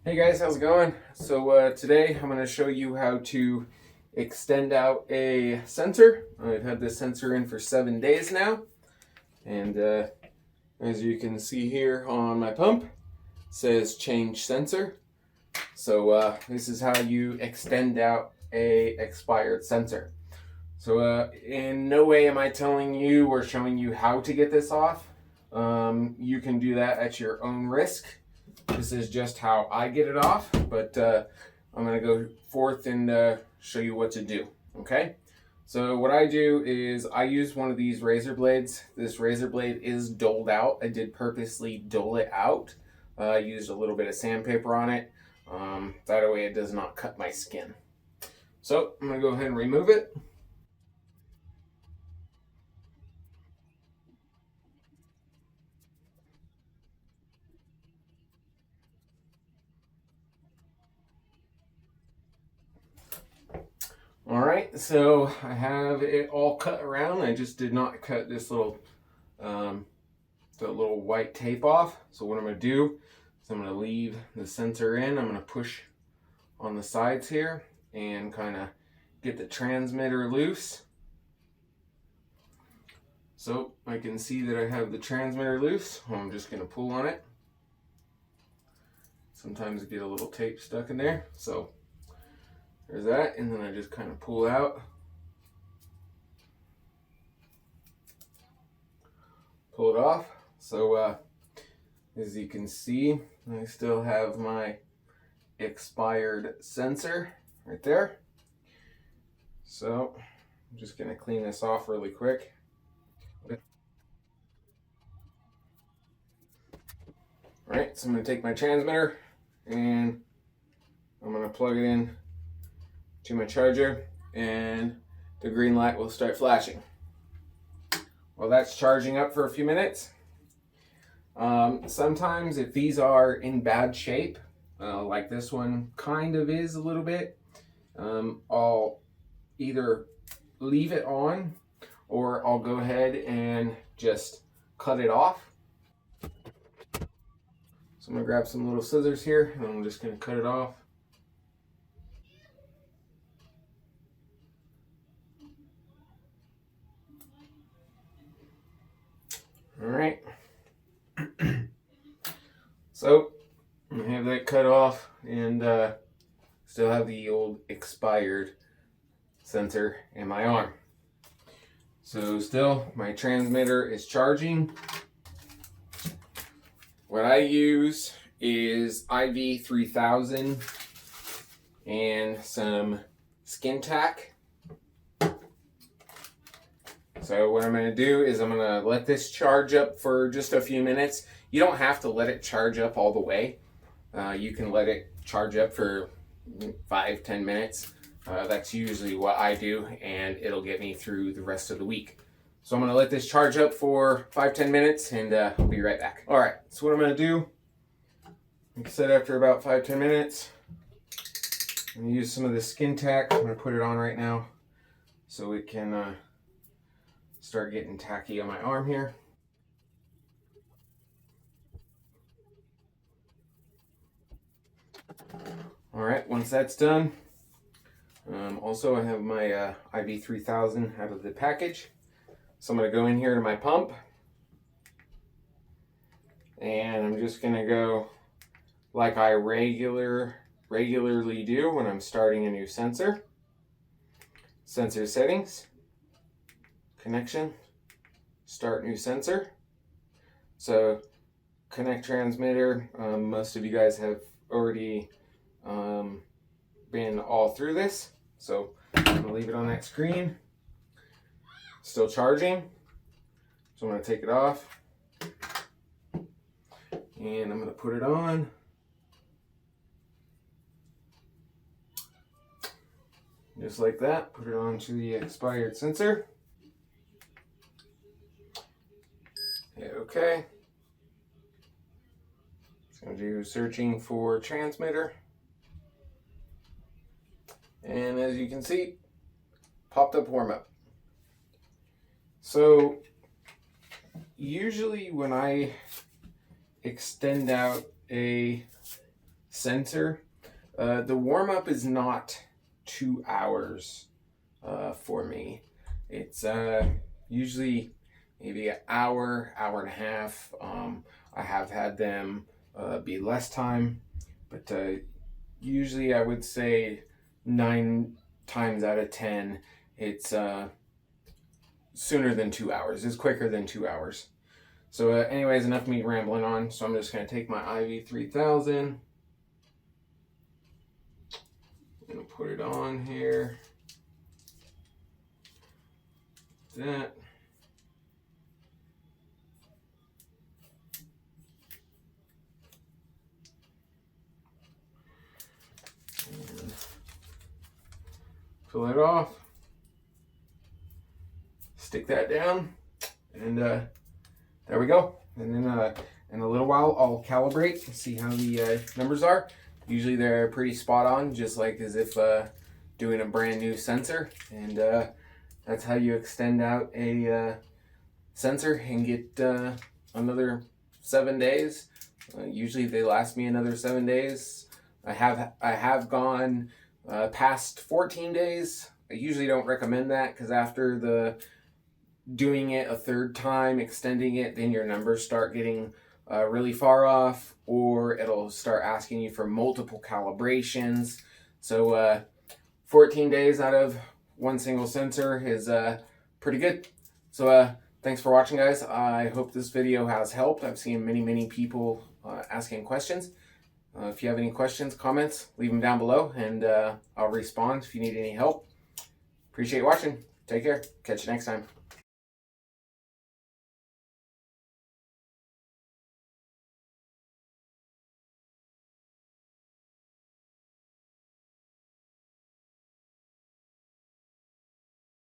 Hey guys, how's it going? So today I'm going to show you how to extend out a sensor. I've had this sensor in for 7 days now, and as you can see here on my pump, it says change sensor. So this is how you extend out a expired sensor. So in no way am I telling you or showing you how to get this off. You can do that at your own risk. This is just how I get it off, but I'm going to go forth and show you what to do, okay? So what I do is I use one of these razor blades. This razor blade is doled out. I did purposely dole it out. I used a little bit of sandpaper on it. That way it does not cut my skin. So I'm going to go ahead and remove it. All right, so I have it all cut around. I just did not cut this the little white tape off. So what I'm going to do is I'm going to leave the sensor in. I'm going to push on the sides here and kind of get the transmitter loose. So I can see that I have the transmitter loose. I'm just going to pull on it. Sometimes I get a little tape stuck in there. So there's that, and then I just kind of pull out. Pull it off. So as you can see, I still have my expired sensor right there. So I'm just going to clean this off really quick. All right, so I'm going to take my transmitter and I'm going to plug it in to my charger, and the green light will start flashing. While that's charging up for a few minutes, sometimes if these are in bad shape, like this one kind of is a little bit, I'll either leave it on or I'll go ahead and just cut it off. So I'm going to grab some little scissors here and I'm just going to cut it off. All right. So I have that cut off and still have the old expired sensor in my arm. So still my transmitter is charging. What I use is IV 3000 and some skin tack. So what I'm going to do is I'm going to let this charge up for just a few minutes. You don't have to let it charge up all the way. You can let it charge up for 5-10 minutes. That's usually what I do, and it'll get me through the rest of the week. So I'm going to let this charge up for 5-10 minutes, and I'll be right back. All right, so what I'm going to do, like I said, after about 5-10 minutes, I'm going to use some of the skin tack. I'm going to put it on right now so it can start getting tacky on my arm here. All right, once that's done, also I have my IV 3000 out of the package. So I'm going to go in here to my pump, and I'm just going to go like I regularly do when I'm starting a new sensor. Sensor settings, connection, start new sensor. So connect transmitter, most of you guys have already been all through this. So I'm going to leave it on that screen. Still charging. So I'm going to take it off. And I'm going to put it on. Just like that. Put it onto the expired sensor. Hit OK. It's going to do searching for transmitter. And as you can see, popped up warm up. So usually when I extend out a sensor. The warm-up is not 2 hours for me. It's usually maybe an hour, hour and a half. I have had them be less time, but usually I would say 9 times out of 10, it's sooner than 2 hours. It's quicker than 2 hours. So anyways, enough of me rambling on. So I'm just going to take my IV3000. I'm going to put it on here. That. And fill it off. Stick that down. And there we go. And then in a little while, I'll calibrate and see how the numbers are. Usually they're pretty spot on, just like as if doing a brand new sensor. And that's how you extend out a sensor and get another 7 days. Usually they last me another 7 days. I have gone past 14 days. I usually don't recommend that because after doing it a third time, extending it, then your numbers start getting really far off, or it'll start asking you for multiple calibrations. So 14 days out of one single sensor is pretty good. So thanks for watching, guys. I hope this video has helped. I've seen many people asking questions. If you have any questions, comments, leave them down below, and I'll respond if you need any help. Appreciate watching. Take care. Catch you next time.